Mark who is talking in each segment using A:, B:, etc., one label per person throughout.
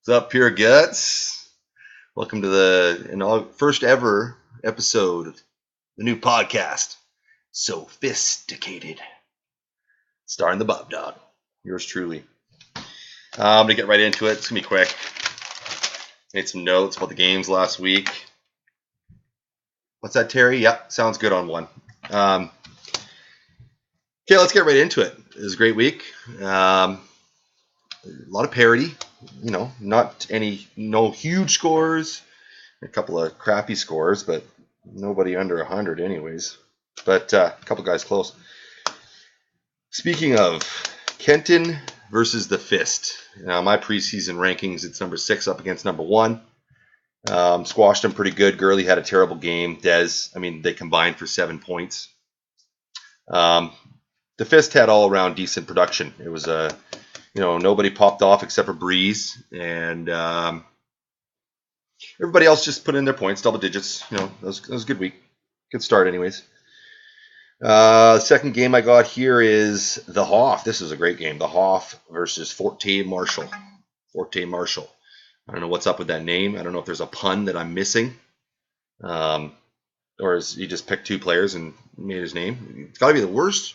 A: What's up, Pure Guts? Welcome to the first ever episode of the new podcast, SoFisticated, starring the Bob Dog. Yours truly. I'm going to get right into it. It's going to be quick. Made some notes about the games last week. What's that, Terry? Yep, sounds good on one. Okay, let's get right into it. It was a great week. A lot of parity. No huge scores. A couple of crappy scores, but nobody under 100 anyways. But a couple guys close. Speaking of, Kenton versus the Fist. My preseason rankings, it's number 6 up against number 1. Squashed them pretty good. Gurley had a terrible game. They combined for 7 points. The Fist had all around decent production. It was nobody popped off except for Breeze, and everybody else just put in their points, double digits. That was a good week. Good start anyways. Second game I got here is the Hoff. This is a great game. The Hoff versus Forte Marshall. Forte Marshall. I don't know what's up with that name. I don't know if there's a pun that I'm missing. Or is he just picked 2 players and made his name? It's got to be the worst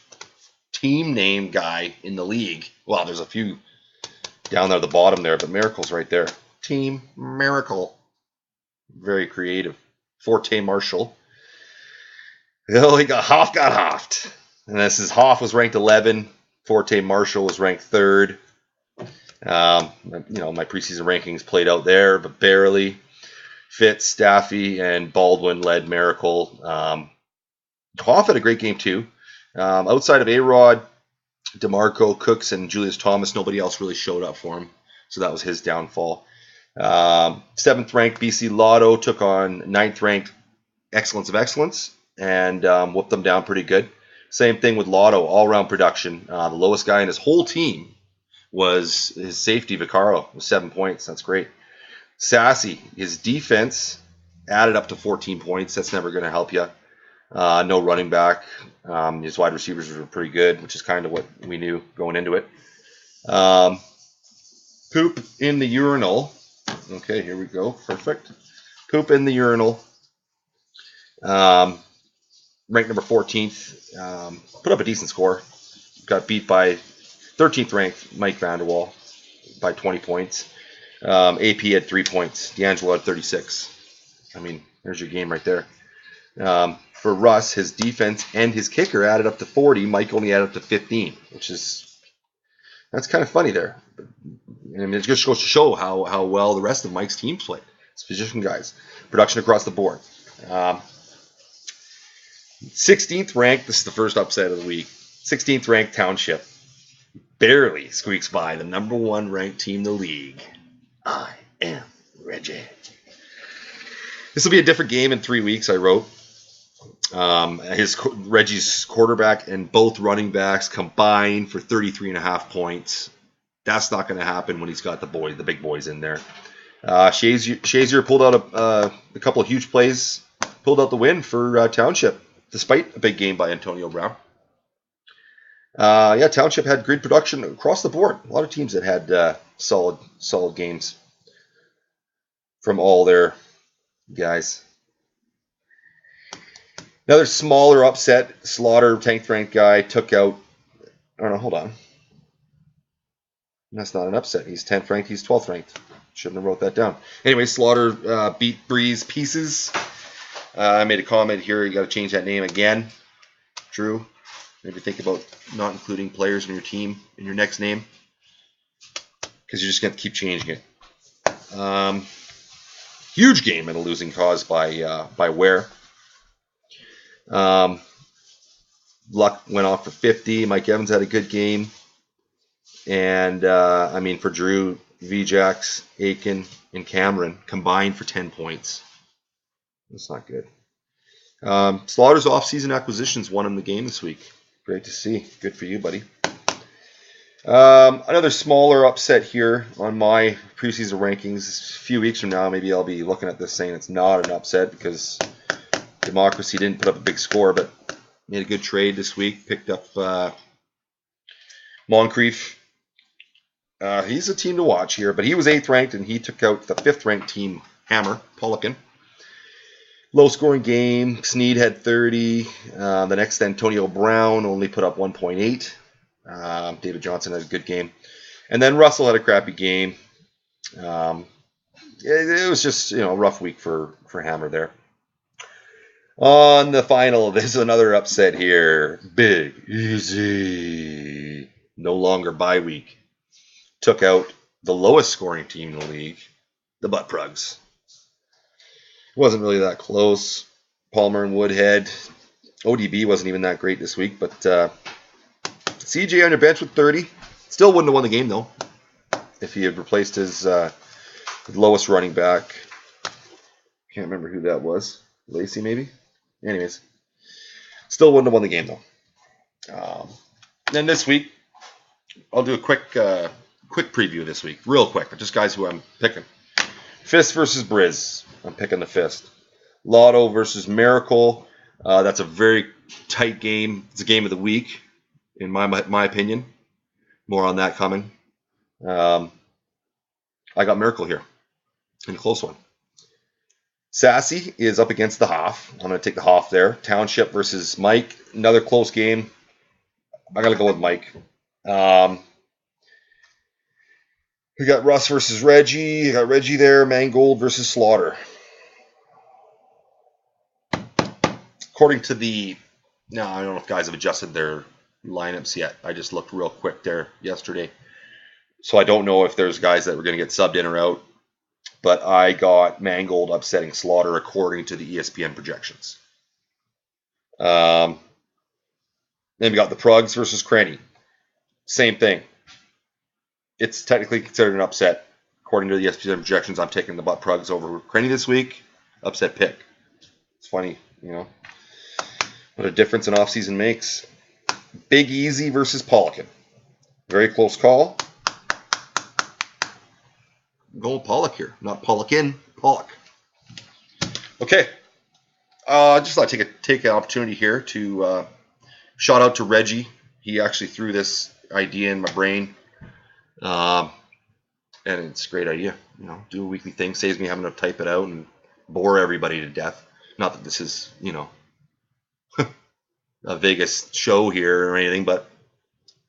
A: team name guy in the league. Well, there's a few down there at the bottom there, but Miracle's right there. Team Miracle. Very creative. Forte Marshall. Hoff got hoffed. And Hoff was ranked 11. Forte Marshall was ranked 3rd. My preseason rankings played out there, but barely. Fitz, Staffy, and Baldwin led Miracle. Hoff had a great game too. Outside of A-Rod, DeMarco, Cooks, and Julius Thomas, nobody else really showed up for him. So that was his downfall. 7th ranked BC Lotto took on 9th ranked Excellence of Excellence and whooped them down pretty good. Same thing with Lotto, all-round production. The lowest guy in his whole team was his safety, Vaccaro, with 7 points. That's great. Sassy, his defense added up to 14 points. That's never going to help you. No running back. His wide receivers were pretty good, which is kind of what we knew going into it. Poop in the urinal. Okay, here we go. Perfect. Poop in the urinal. Ranked number 14th. Put up a decent score. Got beat by 13th ranked Mike Vanderwall by 20 points. AP had 3 points. D'Angelo had 36. There's your game right there. For Russ, his defense and his kicker added up to 40. Mike only added up to 15, that's kind of funny there. It just goes to show how well the rest of Mike's teams played. It's position guys. Production across the board. 16th ranked, this is the first upset of the week. 16th ranked Township barely squeaks by the number 1 ranked team in the league. I am Reggie. This will be a different game in 3 weeks, I wrote. Reggie's quarterback and both running backs combined for 33.5 points. That's not going to happen when he's got the big boys in there. Shazier pulled out a couple of huge plays, pulled out the win for Township, despite a big game by Antonio Brown. Township had great production across the board. A lot of teams that had solid games from all their guys. Another smaller upset, Slaughter, 10th ranked guy, took out... Oh, no, hold on. That's not an upset. He's 10th ranked, he's 12th ranked. Shouldn't have wrote that down. Anyway, Slaughter beat Breeze pieces. I made a comment here, you got to change that name again. Drew, maybe think about not including players in your team in your next name, because you're just going to keep changing it. Huge game and a losing cause by Ware. Luck went off for 50. Mike Evans had a good game. And, for Drew, Vjax, Aiken, and Cameron combined for 10 points. That's not good. Slaughter's off-season acquisitions won him the game this week. Great to see. Good for you, buddy. Another smaller upset here on my preseason rankings. A few weeks from now, maybe I'll be looking at this saying it's not an upset because Democracy didn't put up a big score, but made a good trade this week. Picked up Moncrief He's a team to watch here, but he was 8th ranked, and he took out the 5th ranked team, Hammer, Polican. Low scoring game. Sneed had 30. The next, Antonio Brown only put up 1.8. David Johnson had a good game. And then Russell had a crappy game. It was just, a rough week for Hammer there. On the final, there's another upset here. Big Easy. No longer bye week. Took out the lowest scoring team in the league, the Butt Prugs. It wasn't really that close. Palmer and Woodhead. ODB wasn't even that great this week, but CJ on your bench with 30. Still wouldn't have won the game, though, if he had replaced his lowest running back. Can't remember who that was. Lacey, maybe? Anyways. Still wouldn't have won the game, though. Then this week, I'll do a quick preview this week. Real quick, but just guys who I'm picking. Fist versus Briz. I'm picking the Fist. Lotto versus Miracle. That's a very tight game. It's a game of the week, in my opinion. More on that coming. I got Miracle here in a close one. Sassy is up against the Hoff. I'm going to take the Hoff there. Township versus Mike. Another close game. I got to go with Mike. We got Russ versus Reggie. You got Reggie there. Mangold versus Slaughter. According to I don't know if guys have adjusted their lineups yet. I just looked real quick there yesterday. So I don't know if there's guys that were going to get subbed in or out. But I got Mangold upsetting Slaughter according to the ESPN projections. Then we got the Prugs versus Cranny. Same thing. It's technically considered an upset. According to the ESPN projections, I'm taking the Butt Prugs over Cranny this week. Upset pick. It's funny, what a difference an offseason makes. Big Easy versus Polican. Very close call. Gold Pollock here. Not Polican, Pollock. Okay. I just thought I'd take an opportunity here to shout out to Reggie. He actually threw this idea in my brain. And it's a great idea. Do a weekly thing. Saves me having to type it out and bore everybody to death. Not that this is, a Vegas show here or anything, but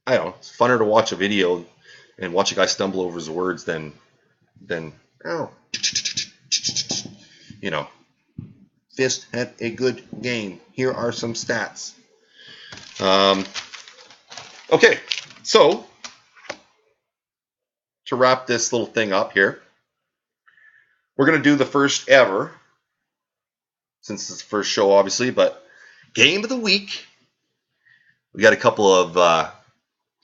A: I don't know. It's funner to watch a video and watch a guy stumble over his words than Fist had a good game. Here are some stats. Okay, so to wrap this little thing up here, we're going to do the first ever, since it's the first show, obviously, but game of the week. We got a couple of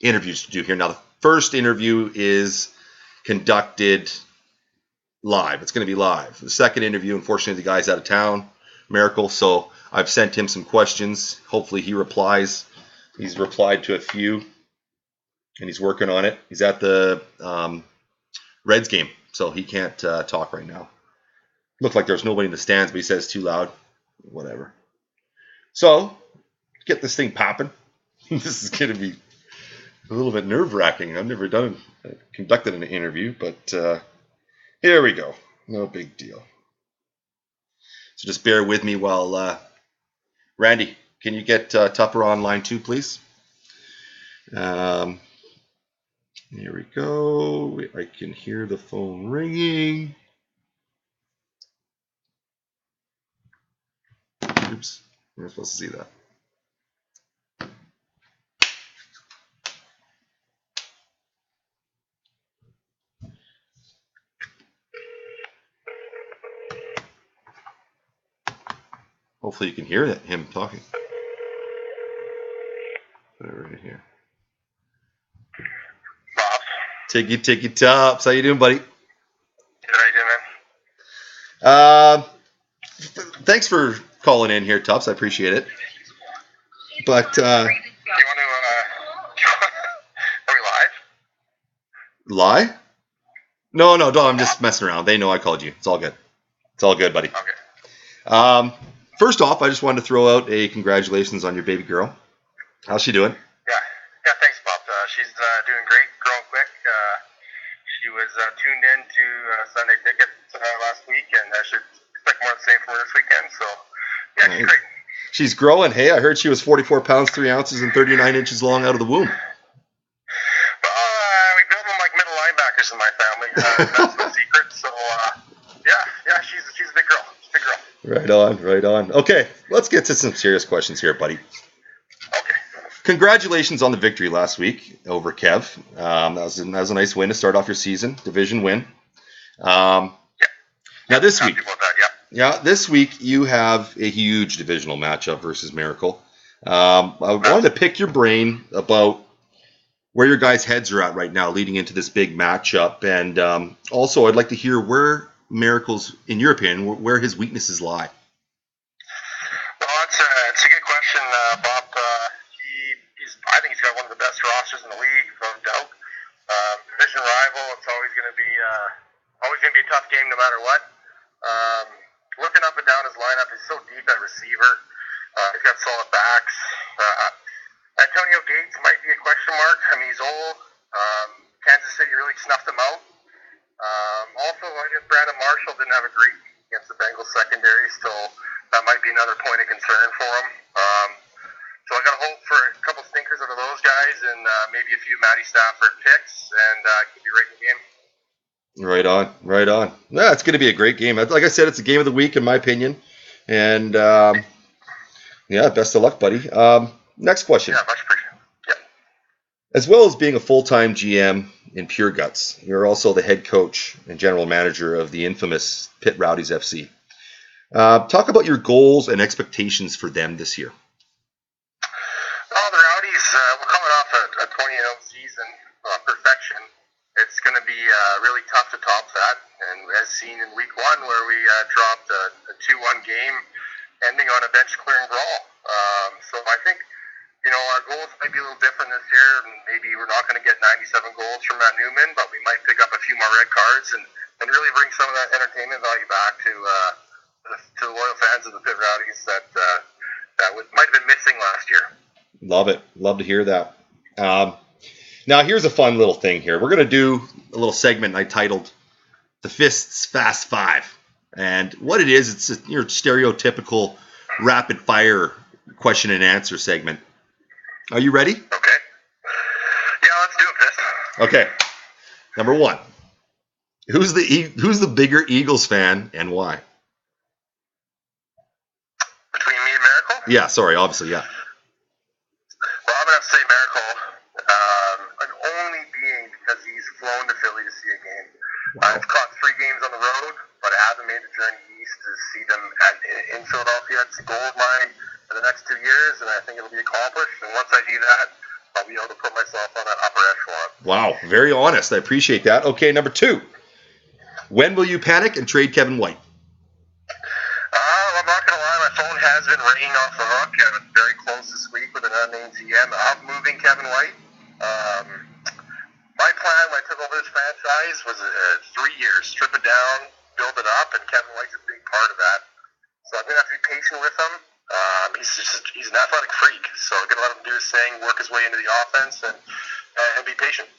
A: interviews to do here. Now, the first interview is conducted live. It's going to be live. The second interview, unfortunately, the guy's out of town, Miracle, so I've sent him some questions. Hopefully he replies. He's replied to a few, and he's working on it. He's at the Reds game, so he can't talk right now. Looked like there's nobody in the stands, but he says too loud. Whatever. So, get this thing popping. This is going to be a little bit nerve-wracking. I've never conducted an interview, but here we go. No big deal. So just bear with me while Randy, can you get Tupper on line 2, please? Here we go. I can hear the phone ringing. Oops, you're supposed to see that. Hopefully you can hear him talking. Put it right here. Ticky Tops. How you doing, buddy?
B: Good, how you doing, man?
A: Thanks for calling in here, Tops. I appreciate it. But
B: Do you want to, are we live?
A: lie? No, don't. I'm just messing around. They know I called you. It's all good. It's all good, buddy.
B: Okay.
A: First off, I just wanted to throw out a congratulations on your baby girl. How's she doing?
B: Yeah, thanks, Bob. She's doing great, growing quick. was tuned in to Sunday Ticket last week, and I should expect more of the same from her this weekend. So, yeah, she's great.
A: She's growing. Hey, I heard she was 44 pounds, 3 ounces, and 39 inches long out of the womb.
B: We build them like middle linebackers in my family. That's no secret. So, yeah, she's a big girl. She's a big girl.
A: Right on, right on. Okay, let's get to some serious questions here, buddy.
B: Okay.
A: Congratulations on the victory last week over Kev. That was a nice win to start off your season, division win. Now this week, this week you have a huge divisional matchup versus Miracle. I wanted to pick your brain about where your guys' heads are at right now leading into this big matchup. And also, I'd like to hear where Miracle's, in your opinion, where his weaknesses lie.
B: Well, it's a good question, Bob. I think he's got one of the best rosters in the league, without doubt. Division rival, it's always going to be a tough game no matter what. Looking up and down his lineup, he's so deep at receiver. He's got solid backs. Antonio Gates might be a question mark. I mean, he's old. Kansas City really snuffed him out. Also, I guess Brandon Marshall didn't have a great week against the Bengals secondary, so that might be another point of concern for him. So I got to hope for a couple stinkers out of those guys and maybe a few Matty Stafford picks, and keep you right in the game.
A: Right on, right on. Yeah, it's going to be a great game. Like I said, it's a game of the week in my opinion. And yeah, best of luck, buddy. Next question.
B: Yeah, much appreciated. Yeah.
A: As well as being a full-time GM in Pure Guts, you're also the head coach and general manager of the infamous Pit Rowdies FC. Talk about your goals and expectations for them this year.
B: Well, the Rowdies, we're coming off a 20-0 season, perfection. It's going to be really tough to top that, and as seen in week 1 where we dropped a 2-1 game ending on a bench-clearing brawl. So I think, our goals might be a little different this year, and maybe we're not going to get 97 goals from Matt Newman, but we might pick up a few more red cards and really bring some of that entertainment value back to the loyal fans of the Pit Rowdies that might have been missing last year.
A: Love it. Love to hear that. Now, here's a fun little thing here. We're going to do a little segment I titled The Fists Fast Five. And what it is, it's your stereotypical rapid fire question and answer segment. Are you ready?
B: Okay. Yeah, let's do it, Fist.
A: Okay. Number 1. Who's the bigger Eagles fan and why?
B: Between me and Miracle?
A: Yeah, sorry, obviously, yeah.
B: Well, I'm going to have to say Miracle, and only being because he's flown to Philly to see a game.
A: Wow.
B: I've caught 3 games on the road, but I haven't made the journey east to see them in Philadelphia. It's a goal of mine for the next 2 years, and I think it'll be accomplished. And once I do that, I'll be able to put myself on that upper echelon.
A: Wow, very honest. I appreciate that. Okay, number 2. When will you panic and trade Kevin White?
B: I'm not going to lie, my phone has been ringing off the hook. I was very close this week with an unnamed GM of moving Kevin White. My plan when I took over this franchise was 3 years, strip it down, build it up, and Kevin White's a big part of that. So I'm going to have to be patient with him. He's an athletic freak, so I'm going to let him do his thing, work his way into the offense, and be patient.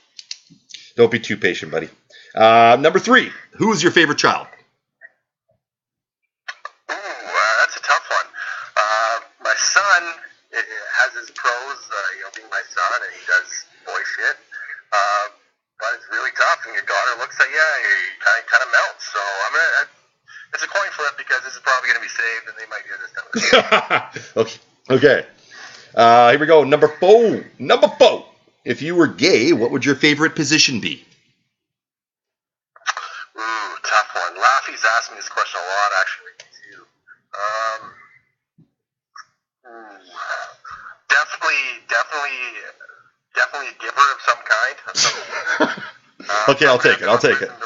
A: Don't be too patient, buddy. Number 3, who is your favorite child?
B: That's a tough one. My son has his pros, being my son, and he does boy shit. But it's really tough, and your daughter looks at you, and kind of melts. So it's a coin flip because this is probably going to be saved, and they might hear this time.
A: Okay. Here we go. Number 4. If you were gay, what would your favorite position be?
B: Ooh, tough one. Laffy's asked me this question a lot, actually, too. Definitely a giver of some kind.
A: Okay, I'll take it.
B: To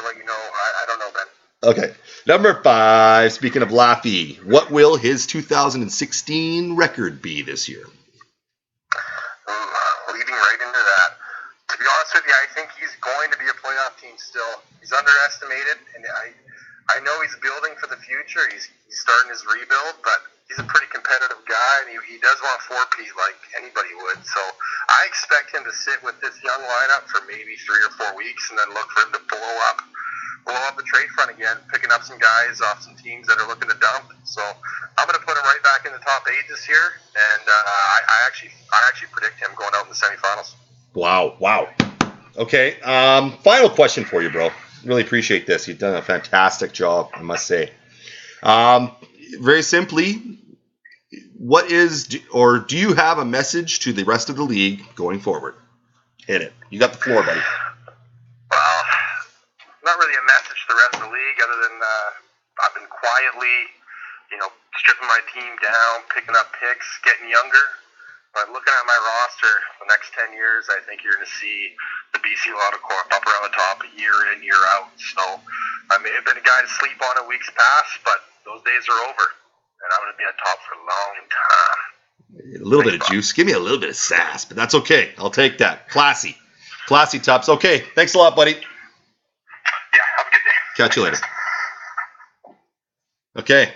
B: let you know, I don't know, Ben.
A: Okay. Number 5, speaking of Laffy, what will his 2016 record be this year?
B: Leading right into that. To be honest with you, I think he's going to be a playoff team still. He's underestimated, and I know he's building for the future. He's starting his rebuild, but he's a pretty competitive guy, and he does want 4P like anybody would. So I expect him to sit with this young lineup for maybe 3 or 4 weeks, and then look for him to blow up the trade front again, picking up some guys off some teams that are looking to dump. So I'm going to put him right back in the top 8 this year, and I actually predict him going out in the semifinals.
A: Wow. Okay, final question for you, bro. Really appreciate this. You've done a fantastic job, I must say. Very simply, do you have a message to the rest of the league going forward? Hit it. You got the floor, buddy.
B: Well, not really a message to the rest of the league, other than I've been quietly, stripping my team down, picking up picks, getting younger. But looking at my roster the next 10 years, I think you're going to see the BC Lotto Corp up around the top year in, year out. So I may have been a guy to sleep on in weeks past, but those days are over. And I'm going to be on top for a long time.
A: A little bit of juice. Give me a little bit of sass, but that's okay. I'll take that. Classy, Tups. Okay, thanks a lot, buddy.
B: Yeah, have a good day.
A: Catch you later. Okay.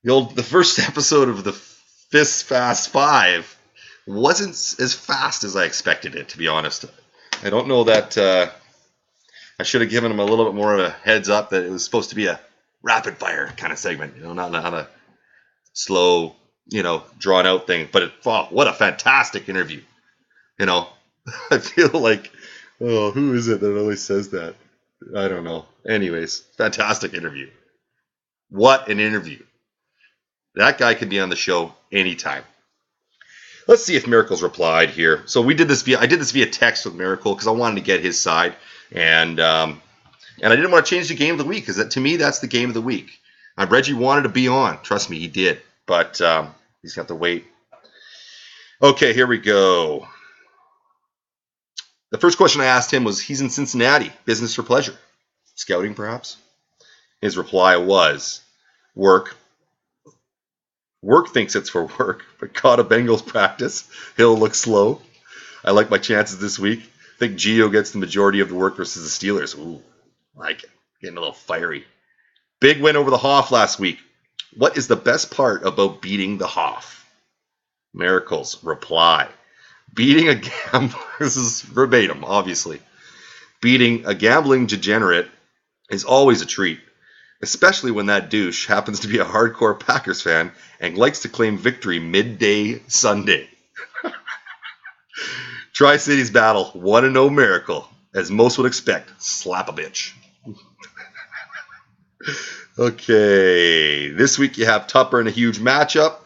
A: The first episode of the Fist Fast 5 wasn't as fast as I expected it, to be honest. I don't know that I should have given him a little bit more of a heads up that it was supposed to be a rapid fire kind of segment, not a slow, drawn out thing. But what a fantastic interview. I feel like, who is it that always says that? I don't know. Anyways, fantastic interview. What an interview. That guy can be on the show anytime. Let's see if Miracle's replied here. So I did this via text with Miracle because I wanted to get his side, and I didn't want to change the game of the week because to me that's the game of the week. Reggie wanted to be on. Trust me, he did, but he's got to wait. Okay, here we go. The first question I asked him was, he's in Cincinnati, business or pleasure? Scouting, perhaps? His reply was, work. Work thinks it's for work, but caught a Bengals practice. He'll look slow. I like my chances this week. I think Gio gets the majority of the work versus the Steelers. Ooh, like it. Getting a little fiery. Big win over the Hoff last week. What is the best part about beating the Hoff? Miracle's reply. Beating a gambler, this is verbatim, obviously. Beating a gambling degenerate is always a treat, especially when that douche happens to be a hardcore Packers fan and likes to claim victory midday Sunday. Tri-Cities battle, 1-0 Miracle, as most would expect. Slap a bitch. Okay, this week you have Tupper in a huge matchup.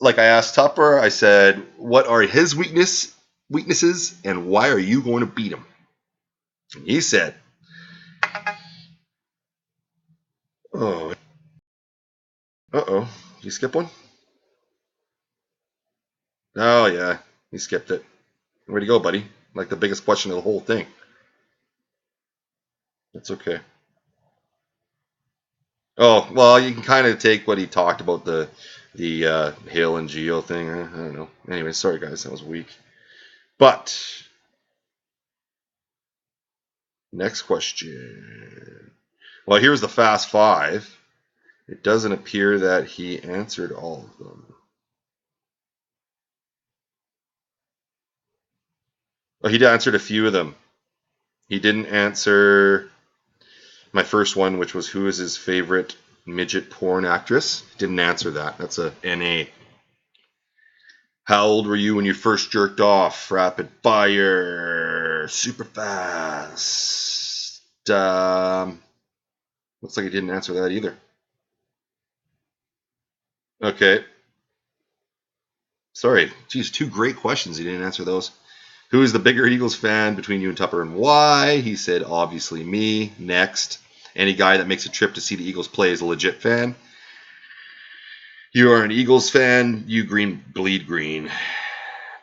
A: Like I asked Tupper, I said, what are his weaknesses and why are you going to beat him? And he said, uh-oh, did you skip one? Oh yeah, he skipped it. Where'd you go, buddy? Like the biggest question of the whole thing. That's okay. Oh, well, you can kind of take what he talked about, the Hale and Geo thing. I don't know. Anyway, sorry guys, that was weak. But next question. Well, here's the Fast 5. It doesn't appear that he answered all of them. Well, he answered a few of them. He didn't answer my first one, which was who is his favorite midget porn actress. Didn't answer that. That's a NA. How old were you when you first jerked off? Rapid fire. Super fast. Looks like he didn't answer that either. Okay. Sorry. Geez, 2 great questions. He didn't answer those. Who is the bigger Eagles fan between you and Tupper, and why? He said, obviously me. Next. Any guy that makes a trip to see the Eagles play is a legit fan. You are an Eagles fan. You bleed green.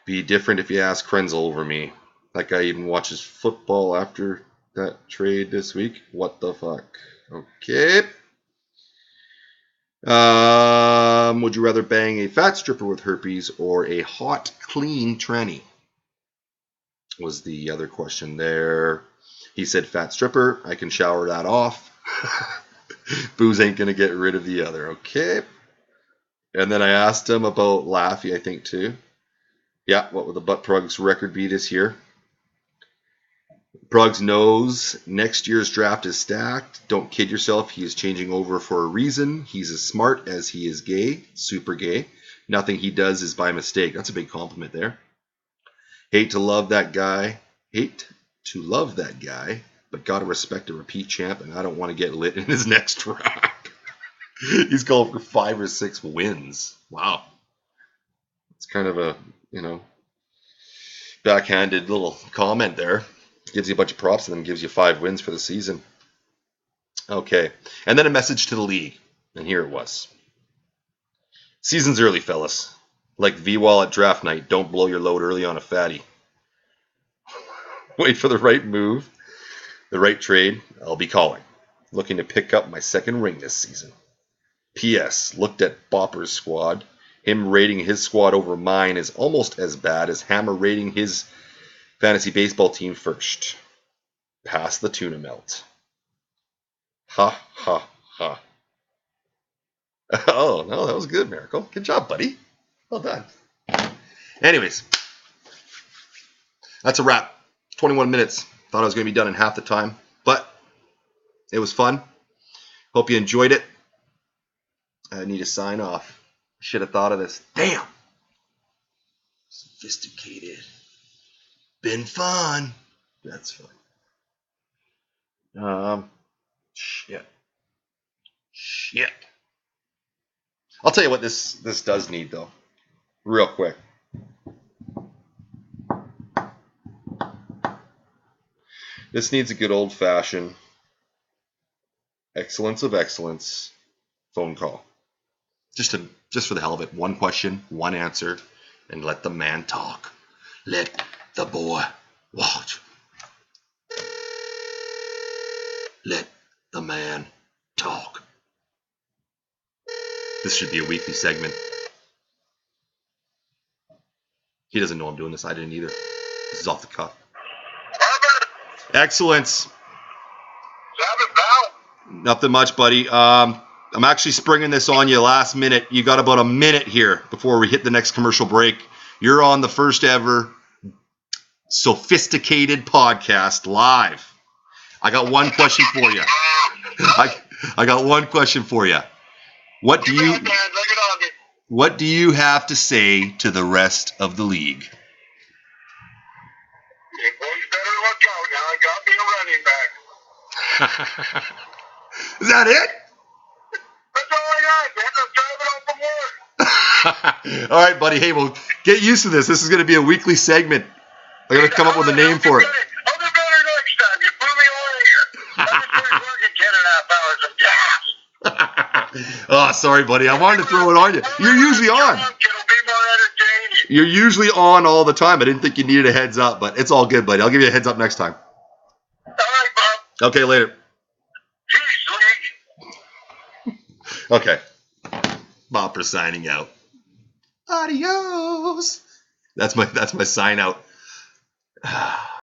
A: Be different if you ask Krenzel over me. That guy even watches football after that trade this week. What the fuck? Okay. Would you rather bang a fat stripper with herpes or a hot, clean tranny? Was the other question there. He said fat stripper. I can shower that off. Booze ain't going to get rid of the other. Okay. And then I asked him about Laffy, I think, too. Yeah, what will the Butt Prugs record be this year? Prugs knows next year's draft is stacked. Don't kid yourself. He is changing over for a reason. He's as smart as he is gay. Super gay. Nothing he does is by mistake. That's a big compliment there. Hate to love that guy, but gotta respect a repeat champ, and I don't want to get lit in his next track. He's going for 5 or 6 wins. Wow. It's kind of a, backhanded little comment there. Gives you a bunch of props and then gives you 5 wins for the season. Okay. And then a message to the league. And here it was. Season's early, fellas. Like V-Wall at draft night, don't blow your load early on a fatty. Wait for the right move, the right trade. I'll be calling. Looking to pick up my 2nd ring this season. P.S. Looked at Bopper's squad. Him rating his squad over mine is almost as bad as Hammer rating his fantasy baseball team first. Pass the tuna melt. Ha, ha, ha. Oh, no, that was good, Miracle. Good job, buddy. Well done. Anyways, that's a wrap. 21 minutes. Thought I was going to be done in half the time, but it was fun. Hope you enjoyed it. I need to sign off. Should have thought of this. Damn. Sophisticated. Been fun. That's fun. Shit. I'll tell you what this does need, though. Real quick. This needs a good old-fashioned excellence of excellence phone call. Just for the hell of it. 1 question, 1 answer, and let the man talk. Let the boy watch. Let the man talk. This should be a weekly segment. He doesn't know I'm doing this. I didn't either. This is off the cuff. Excellence. Nothing much, buddy. I'm actually springing this on you last minute. You got about a minute here before we hit the next commercial break. You're on the first ever Sophisticated podcast live. I got 1 question for you. I got 1 question for you. What do you have to say to the rest of the league?
B: You boys better look out now. I got me a running back.
A: Is that it?
B: That's all I got. I'm driving out from work.
A: All right, buddy. Hey, well, get used to this. This is going to be a weekly segment. I got to come up with a name for it.
B: I'll do better next time. You blew me away here. I've been working 10.5 hours of gas.
A: Oh, sorry, buddy. I wanted to throw it on you. You're usually on.
B: It'll be more entertaining.
A: You're usually on all the time. I didn't think you needed a heads up, but it's all good, buddy. I'll give you a heads up next time.
B: All right, Bob.
A: Okay, later.
B: Peace, league.
A: Okay. Bopper signing out. Adios. That's my sign out.